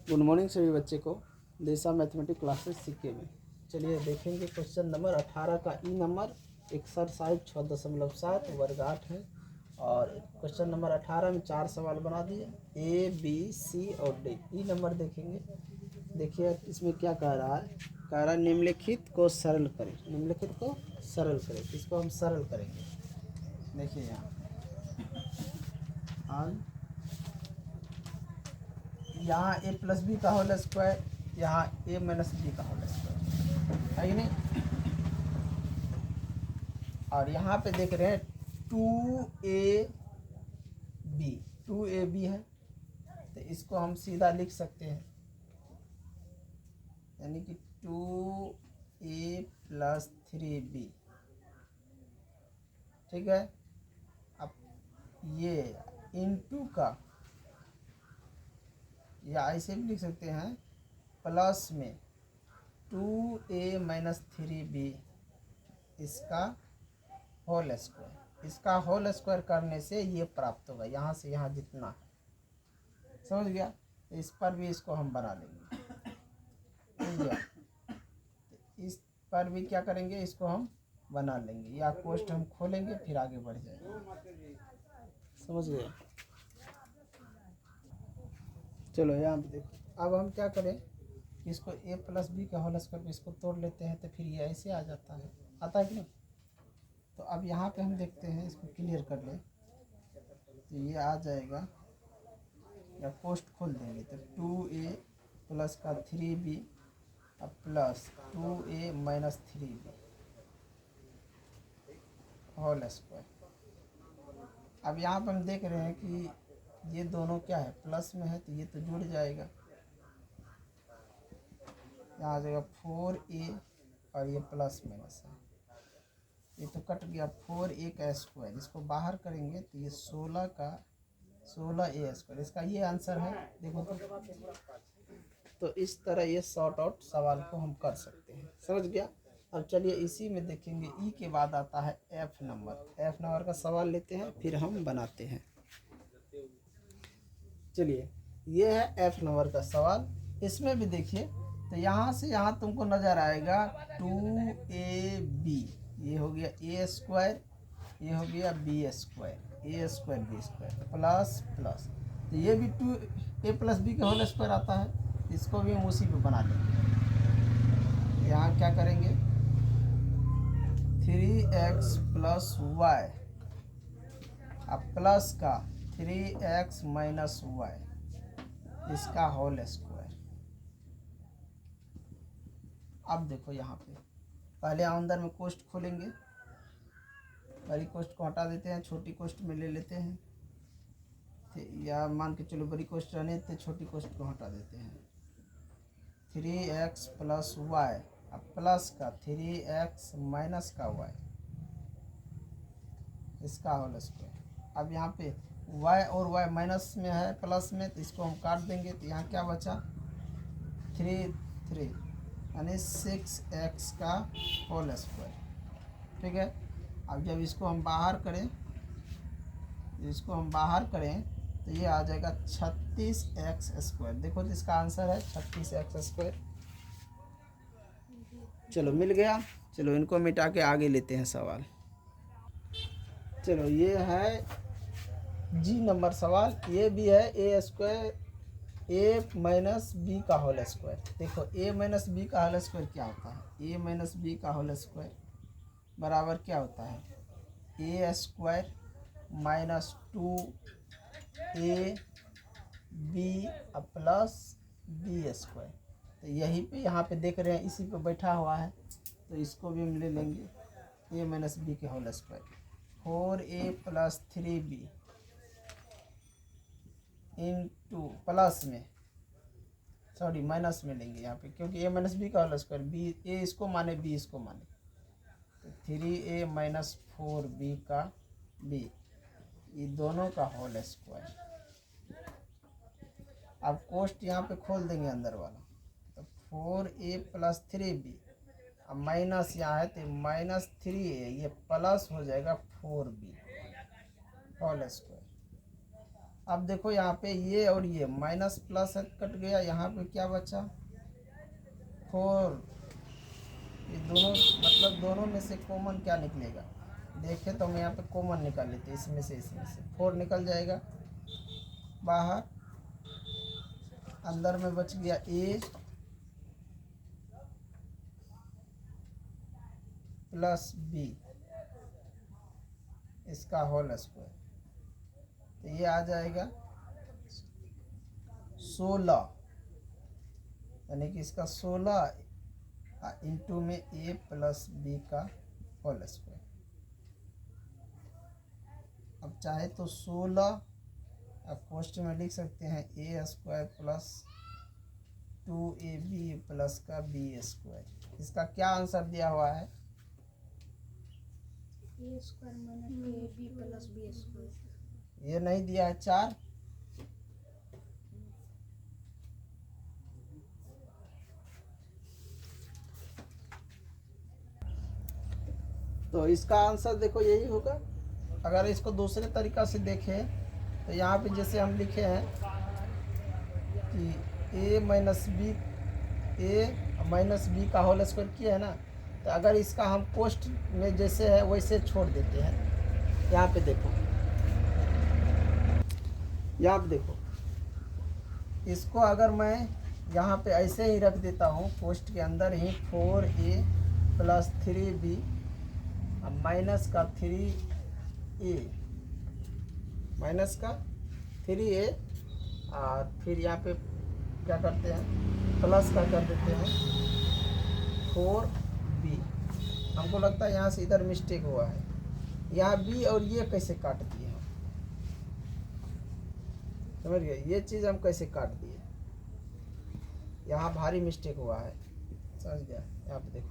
Good morning सभी बच्चे को देसा मैथमेटिक्स क्लासेस सीखे में। चलिए देखेंगे क्वेश्चन नंबर 18 का ई नंबर एक्सरसाइज 6.7 वर्ग 8 है। और क्वेश्चन नंबर 18 में 4 सवाल बना दिए, ए बी सी और डी। ई नंबर देखेंगे। देखिए इसमें क्या कह रहा है, कह रहा है निम्नलिखित को सरल करें। निम्नलिखित को सरल करें, इसको हम सरल करेंगे। देखिए यहाँ ए प्लस बी का होल स्क्वायर, यहाँ ए माइनस बी का होल स्क्वायर है कि नहीं। और यहाँ पे देख रहे हैं 2ab है, तो इसको हम सीधा लिख सकते हैं, यानी कि 2a + 3b। ठीक है। अब ये इनटू का, या ऐसे भी लिख सकते हैं प्लस में 2a - 3b इसका होल स्क्वायर। इसका होल स्क्वायर करने से ये प्राप्त होगा, यहाँ से यहाँ जितना है, समझ गया। इस पर भी इसको हम बना लेंगे, समझ गया। इस पर भी क्या करेंगे, इसको हम बना लेंगे, या कोष्ट हम खोलेंगे फिर आगे बढ़ जाएंगे, समझ गए। चलो यहाँ पे देखो, अब हम क्या करें, इसको a + b का होल स्क्वायर इसको तोड़ लेते हैं, तो फिर ये ऐसे आ जाता है, आता है कि नहीं। तो अब यहाँ पे हम देखते हैं, इसको क्लियर कर लें, तो ये आ जाएगा, या कोष्ट खोल देंगे तो 2a + का 3b plus 2a - 3b whole square. अब यहाँ पर हम देख रहे हैं कि ये दोनों क्या है, प्लस में है, तो ये तो जुड़ जाएगा, यहाँ आ जाएगा 4a, और ये प्लस माइनस है, ये तो कट गया 4a का स्क्वायर। इसको बाहर करेंगे तो ये 16a स्क्वायर, इसका ये आंसर है। देखो तो इस तरह ये सॉर्ट आउट सवाल को हम कर सकते हैं, समझ गया। अब चलिए इसी में देखेंगे, ई के बाद आता है एफ नंबर। एफ नंबर का सवाल लेते हैं, फिर हम बनाते हैं। चलिए ये है एफ नंबर का सवाल। इसमें भी देखिए, तो यहाँ से यहाँ तुमको नज़र आएगा 2ab, ये हो गया a स्क्वायर, ये हो गया b square, a square b square plus plus, तो ये भी 2a + b का होल स्क्वायर आता है, इसको भी हम उसी पे बना लेंगे। यहाँ क्या करेंगे, 3x + y, अब प्लस का 3x - y इसका होल स्क्वायर। अब देखो यहाँ पे पहले अंदर में कोष्ट खोलेंगे, बड़ी कोष्ट को हटा देते हैं, छोटी कोष्ट में ले लेते हैं, या मान के चलो बड़ी कोष्ट रहने देते, छोटी कोष्ट को हटा देते हैं। 3x + y, अब प्लस का 3x - का y इसका होल स्क्वायर। अब यहाँ पे y और y माइनस में है, प्लस में, तो इसको हम काट देंगे, तो यहाँ क्या बचा 3 यानी 6x का होल स्क्वायर। ठीक है। अब जब इसको हम बाहर करें, तो ये आ जाएगा 36x स्क्वायर। देखो तो इसका आंसर है 36x स्क्वायर। चलो मिल गया। चलो इनको मिटा के आगे लेते हैं सवाल। चलो ये है जी नंबर सवाल। ये भी है a स्क्वायर a - b का होल स्क्वायर। देखो a - b का होल स्क्वायर क्या होता है, a - b का होल स्क्वायर बराबर क्या होता है, a square -2ab plus b square. तो यही पे यहाँ पे देख रहे हैं, इसी पे बैठा हुआ है, तो इसको भी हम ले लेंगे, a - b के whole square 4a + 3b into plus में, सॉरी माइनस में लेंगे यहाँ पे, क्योंकि a - b का होल स्क्वायर, b a इसको माने b इसको माने, तो 3a - 4b का b, ये दोनों का होल स्क्वायर। अब कोष्ट यहाँ पे खोल देंगे अंदर वाला, तो 4a + 3b, अब माइनस यहाँ है तो -3a, ये प्लस हो जाएगा 4b होल स्क्वायर। अब देखो यहाँ पे ये और ये माइनस प्लस कट गया, यहाँ पे क्या बचा 4। ये दोनों मतलब दोनों में से कॉमन क्या निकलेगा, देखे तो हम यहाँ पे कॉमन निकाल लेते, इसमें से 4 निकल जाएगा बाहर, अंदर में बच गया a प्लस b इसका होल स्क्वायर, तो ये आ जाएगा 16, यानी कि इसका 16 इंटू में a प्लस b का होल स्क्वायर। अब चाहे तो 16 अब कोष्ट में लिख सकते हैं a square plus 2ab plus का b स्क्वायर। इसका क्या आंसर दिया हुआ है, a square minus a b plus b square. ये नहीं दिया है 4, तो इसका आंसर देखो यही होगा। अगर इसको दूसरे तरीका से देखें तो यहाँ पे जैसे हम लिखे हैं कि a माइनस बी का होल स्क्वायर किया है ना, तो अगर इसका हम कोष्ट में जैसे है वैसे छोड़ देते हैं। यहाँ पे देखो, यहाँ पे देखो, इसको अगर मैं यहाँ पे ऐसे ही रख देता हूँ कोष्ट के अंदर ही 4a प्लस 3b माइनस का 3a माइनस का 3a और फिर यहाँ पे क्या करते हैं प्लस का कर देते हैं 4b। हमको लगता है यहाँ से इधर मिस्टेक हुआ है, यहाँ b और ये कैसे काट दिए हम, समझ गए, ये चीज़ हम कैसे काट दिए, यहाँ भारी मिस्टेक हुआ है, समझ गया। यहाँ पे देखो,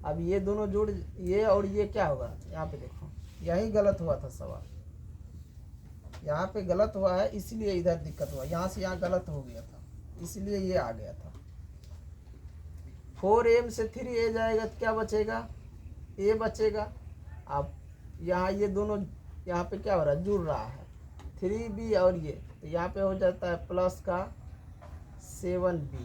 अब ये दोनों जोड़, ये और ये क्या होगा, यहाँ पे देखो यही गलत हुआ था सवाल, यहाँ पे गलत हुआ है इसलिए इधर दिक्कत हुआ, यहाँ से यहाँ गलत हो गया था इसलिए ये आ गया था। 4m से 3a जाएगा तो क्या बचेगा, a बचेगा। अब यहाँ ये दोनों यहाँ पे क्या हो रहा है, जुड़ रहा है 3b और ये, तो यहाँ पे हो जाता है प्लस का 7b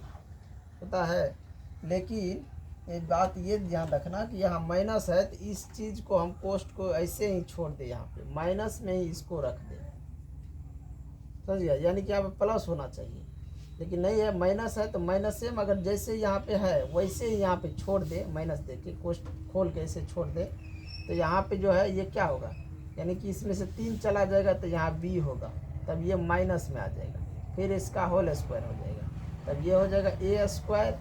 होता है। लेकिन एक बात ये ध्यान रखना कि यहाँ माइनस है तो इस चीज़ को हम कोष्ट को ऐसे ही छोड़ दे, यहाँ पे माइनस में ही इसको रख दे, समझ गया, यानी कि यहाँ पे प्लस होना चाहिए लेकिन नहीं है, माइनस है तो माइनस से अगर जैसे यहाँ पे है वैसे ही यहाँ पे छोड़ दे, माइनस दे के कोष्ट खोल के ऐसे छोड़ दे, तो यहाँ पे जो है ये क्या होगा, यानी कि इसमें से 3 चला जाएगा तो यहाँ b होगा, तब ये माइनस में आ जाएगा, फिर इसका होल स्क्वायर हो जाएगा, तब ये हो जाएगा a स्क्वायर,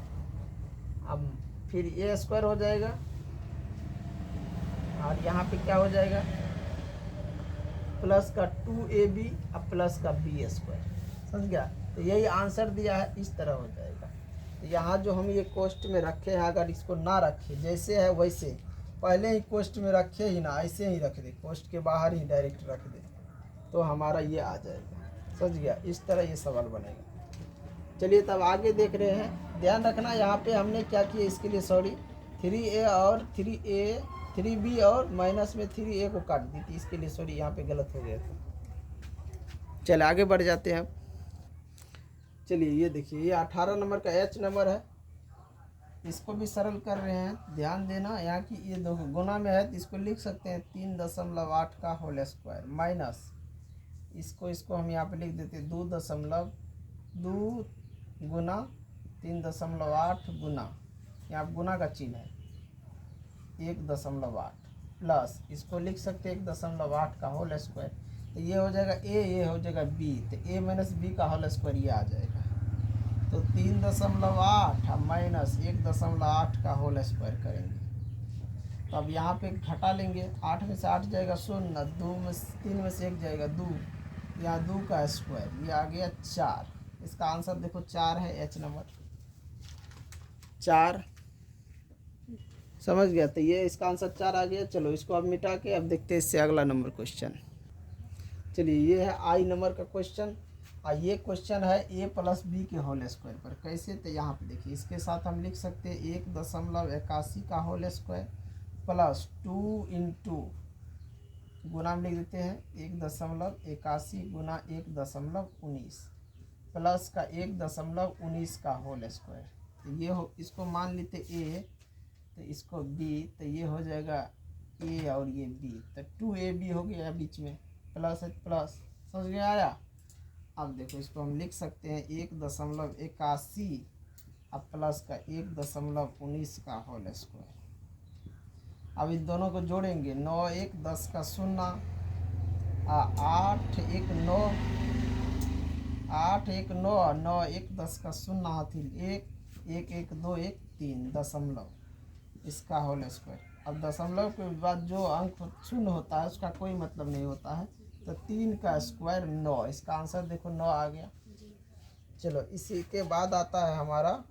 अब फिर a स्क्वायर हो जाएगा और यहाँ पे क्या हो जाएगा प्लस का 2ab अब प्लस का b स्क्वायर, समझ गया। तो यही आंसर दिया है, इस तरह हो जाएगा। तो यहाँ जो हम ये कोष्ट में रखे हैं, अगर इसको ना रखे जैसे है वैसे, पहले ही कोष्ट में रखे ही ना, ऐसे ही रख दे, कोष्ट के बाहर ही डायरेक्ट रख दे, तो हमारा ये आ जाएगा, समझ गया। इस तरह ये सवाल बनेगा। चलिए तब आगे देख रहे हैं, ध्यान रखना यहाँ पे हमने क्या किया, इसके लिए सॉरी 3a और 3b और माइनस में 3a को काट दी थी, इसके लिए सॉरी यहाँ पे गलत हो गया था। चलिए आगे बढ़ जाते हैं। चलिए ये देखिए, ये 18 नंबर का h नंबर है, इसको भी सरल कर रहे हैं, ध्यान देना। यहाँ की ये दो गुना में है तो इसको लिख सकते हैं 3.8 का होल स्क्वायर माइनस इसको हम यहाँ पे लिख देते हैं 2.2 गुना 3.8 गुना, यहाँ गुना का चिन्ह है 1.8 प्लस इसको लिख सकते हैं 1.8 का होल स्क्वायर, तो ये हो जाएगा a, ये हो जाएगा b, तो a माइनस बी का होल स्क्वायर ये आ जाएगा, तो 3.8 माइनस 1.8 का होल स्क्वायर करेंगे। तो अब यहाँ पे घटा लेंगे, 8 में से 8 जाएगा 0, 3 में से 1 जाएगा 2, यहाँ 2 का स्क्वायर, ये आ गया 4। इसका आंसर देखो 4 है, h नंबर 4, समझ गया। तो ये इसका आंसर 4 आ गया। चलो इसको अब मिटा के अब देखते हैं इससे अगला नंबर क्वेश्चन। चलिए ये है आई नंबर का क्वेश्चन, और ये क्वेश्चन है a प्लस बी के होल स्क्वायर पर। कैसे, तो यहाँ पे देखिए, इसके साथ हम लिख सकते हैं 1.81 का होल स्क्वायर प्लस 2 इंटू गुना में लिख देते हैं 1.81 गुना 1.19 प्लस का 1.19 का होल स्क्वायर। तो ये हो, इसको मान लेते ए तो इसको बी, तो ये हो जाएगा ए और ये बी, तो 2ab हो गया बीच में, प्लस है प्लस, समझ में आया। अब देखो इसको हम लिख सकते हैं 1.81 अब प्लस का 1.19 का होल स्क्वायर। अब इन दोनों को जोड़ेंगे, 9 1 10 का 0, 8 1 9 8 1 9 9 1 10 का 0 हाथी 1 1 1 2 1 3 दशमलव, इसका होल स्क्वायर। अब दशमलव के बाद जो अंक शून्य होता है उसका कोई मतलब नहीं होता है, तो 3 का स्क्वायर 9, इसका आंसर देखो 9 आ गया। चलो इसी के बाद आता है हमारा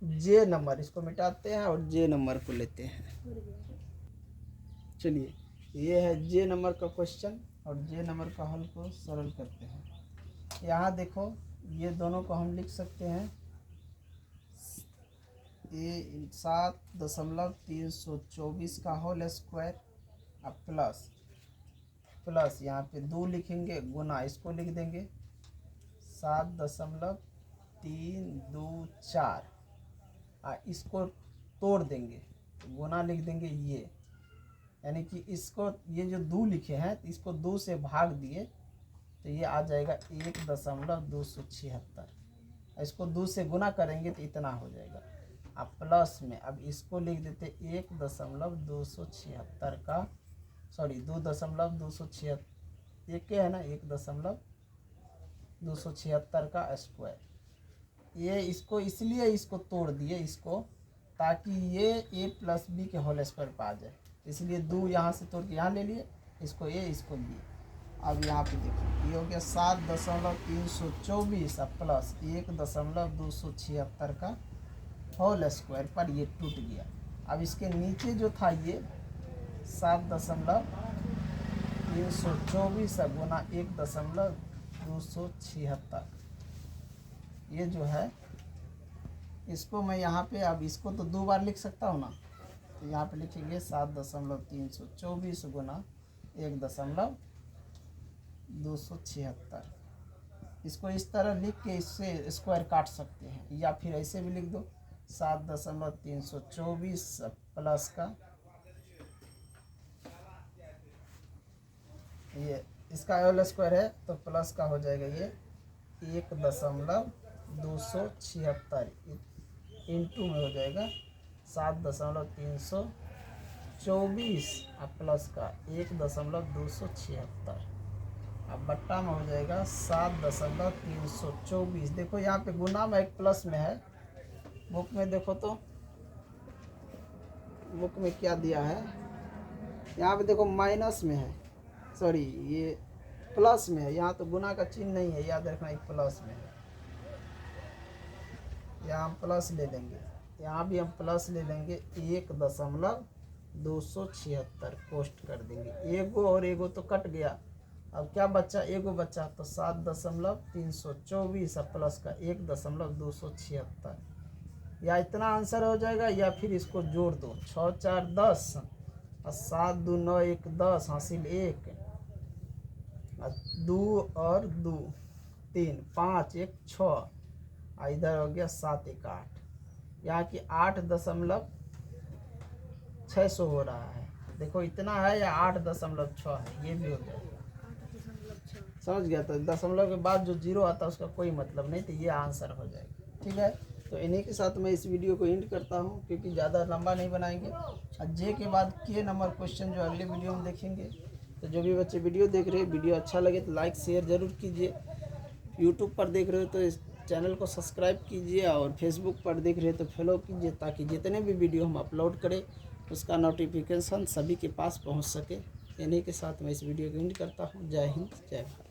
जे नंबर, इसको मिटाते हैं और जे नंबर को लेते हैं। चलिए ये है जे नंबर का क्वेश्चन और जे नंबर का हल को सरल करते हैं। यहाँ देखो ये दोनों को हम लिख सकते हैं 7.324 का होल स्क्वायर, अब प्लस यहाँ पे 2 लिखेंगे, गुना इसको लिख देंगे 7.324, इसको तोड़ देंगे, गुना लिख देंगे ये, यानी कि इसको ये जो 2 लिखे हैं तो इसको 2 से भाग दिए तो ये आ जाएगा 1.276, इसको 2 से गुना करेंगे तो इतना हो जाएगा। अब प्लस में अब इसको लिख देते 1.276 का, सॉरी 2.276, एक क्या है ना 1.276 का स्क्वायर। ये इसको इसलिए इसको तोड़ दिए इसको, ताकि ये a प्लस बी के होल स्क्वायर पर आ जाए, इसलिए 2 यहाँ से तोड़ के यहाँ ले लिए, इसको a इसको b। अब यहाँ पे देखो ये हो गया 7.324 प्लस 1.276 का होल स्क्वायर पर ये टूट गया। अब इसके नीचे जो था ये 7.324 गुना 1.276, ये जो है इसको मैं यहाँ पे, अब इसको तो 2 बार लिख सकता हूँ ना, तो यहाँ पे लिखेंगे 7.324 गुना 1.276। इसको इस तरह लिख के इससे स्क्वायर काट सकते हैं, या फिर ऐसे भी लिख दो 7.324 प्लस का ये इसका होल स्क्वायर है तो प्लस का हो जाएगा ये 1.276 इंटू में हो जाएगा 7.324 प्लस का 1.276, अब बट्टा में हो जाएगा 7.324। देखो यहाँ पे गुना में एक प्लस में है, बुक में देखो तो बुक में क्या दिया है, यहाँ पे देखो माइनस में है, सॉरी ये प्लस में है, यहाँ तो गुना का चिन्ह नहीं है, याद रखना एक प्लस में है, यहाँ हम प्लस ले लेंगे, यहाँ भी हम प्लस ले लेंगे 1.276 पोस्ट कर देंगे, एगो और एगो तो कट गया, अब क्या बचा एगो बचा, तो 7.324 प्लस का 1.276, या इतना आंसर हो जाएगा, या फिर इसको जोड़ दो 6 4 10 और 7 2 9 1 10 हासिल 1, 2 और 2 3 5 1 6, इधर हो गया 7 1 8, यहाँ की 8.600 हो रहा है, देखो इतना है या 8.6 है, ये भी हो गया, समझ गया। तो दशमलव के बाद जो 0 आता है उसका कोई मतलब नहीं, तो ये आंसर हो जाएगा, ठीक है। तो इन्हीं के साथ मैं इस वीडियो को एंड करता हूँ, क्योंकि ज़्यादा लंबा नहीं बनाएंगे। और जे के बाद के नंबर क्वेश्चन जो अगले वीडियो में देखेंगे। तो जो भी बच्चे वीडियो देख रहे हैं, वीडियो अच्छा लगे तो लाइक शेयर ज़रूर कीजिए। यूट्यूब पर देख रहे हो तो इस चैनल को सब्सक्राइब कीजिए, और फेसबुक पर देख रहे हो तो फॉलो कीजिए, ताकि जितने भी वीडियो हम अपलोड करें उसका नोटिफिकेशन सभी के पास पहुँच सके। इन्हीं के साथ मैं इस वीडियो को एंड करता हूँ। जय हिंद, जय भारत।